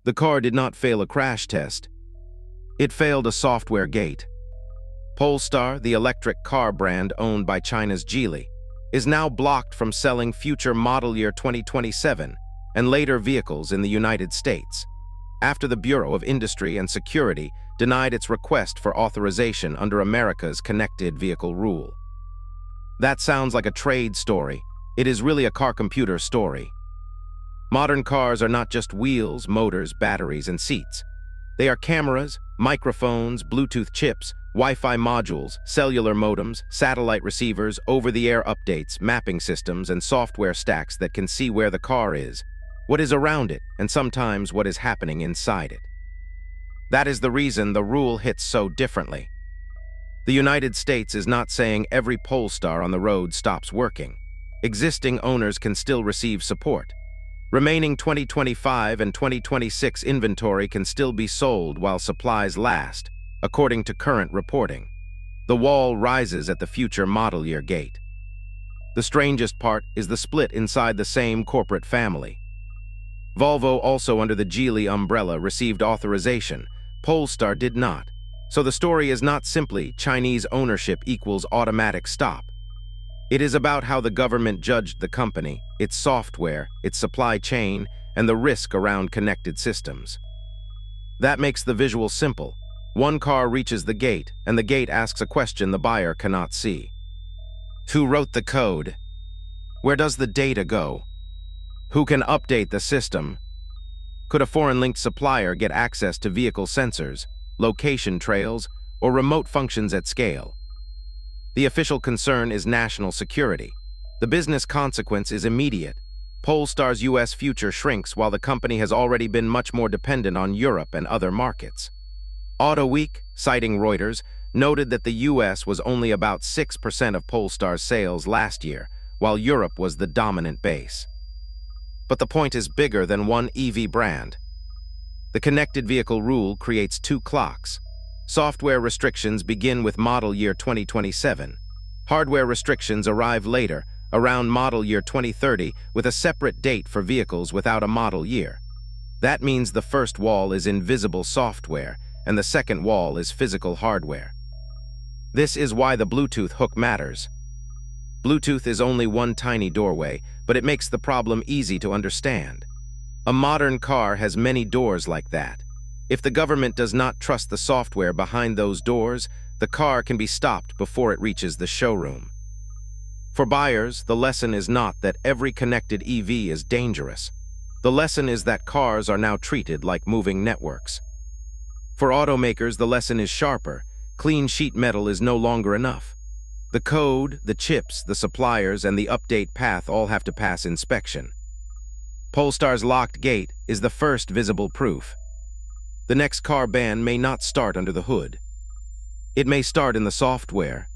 The car did not fail a crash test. It failed a software gate. Polestar, the electric car brand owned by China's Geely, is now blocked from selling future model year 2027 and later vehicles in the United States, after the Bureau of Industry and Security denied its request for authorization under America's connected vehicle rule. That sounds like a trade story. It is really a car-computer story. Modern cars are not just wheels, motors, batteries, and seats. They are cameras, microphones, Bluetooth chips, Wi-Fi modules, cellular modems, satellite receivers, over-the-air updates, mapping systems, and software stacks that can see where the car is, what is around it, and sometimes what is happening inside it. That is the reason the rule hits so differently. The United States is not saying every Polestar on the road stops working. Existing owners can still receive support. Remaining 2025 and 2026 inventory can still be sold while supplies last, according to current reporting. The wall rises at the future model year gate. The strangest part is the split inside the same corporate family. Volvo, also under the Geely umbrella, received authorization. Polestar did not. So the story is not simply Chinese ownership equals automatic stop. It is about how the government judged the company, its software, its supply chain, and the risk around connected systems. That makes the visual simple. One car reaches the gate, and the gate asks a question the buyer cannot see. Who wrote the code? Where does the data go? Who can update the system? Could a foreign-linked supplier get access to vehicle sensors, location trails, or remote functions at scale? The official concern is national security. The business consequence is immediate. Polestar's U.S. future shrinks while the company has already been much more dependent on Europe and other markets. Autoweek, citing Reuters, noted that the U.S. was only about 6% of Polestar's sales last year, while Europe was the dominant base. But the point is bigger than one EV brand. The connected vehicle rule creates two clocks. Software restrictions begin with model year 2027. Hardware restrictions arrive later, around model year 2030, with a separate date for vehicles without a model year. That means the first wall is invisible software, and the second wall is physical hardware. This is why the Bluetooth hook matters. Bluetooth is only one tiny doorway, but it makes the problem easy to understand. A modern car has many doors like that. If the government does not trust the software behind those doors, the car can be stopped before it reaches the showroom. For buyers, the lesson is not that every connected EV is dangerous. The lesson is that cars are now treated like moving networks. For automakers, the lesson is sharper. Clean sheet metal is no longer enough. The code, the chips, the suppliers, and the update path all have to pass inspection. Polestar's locked gate is the first visible proof. The next car ban may not start under the hood. It may start in the software,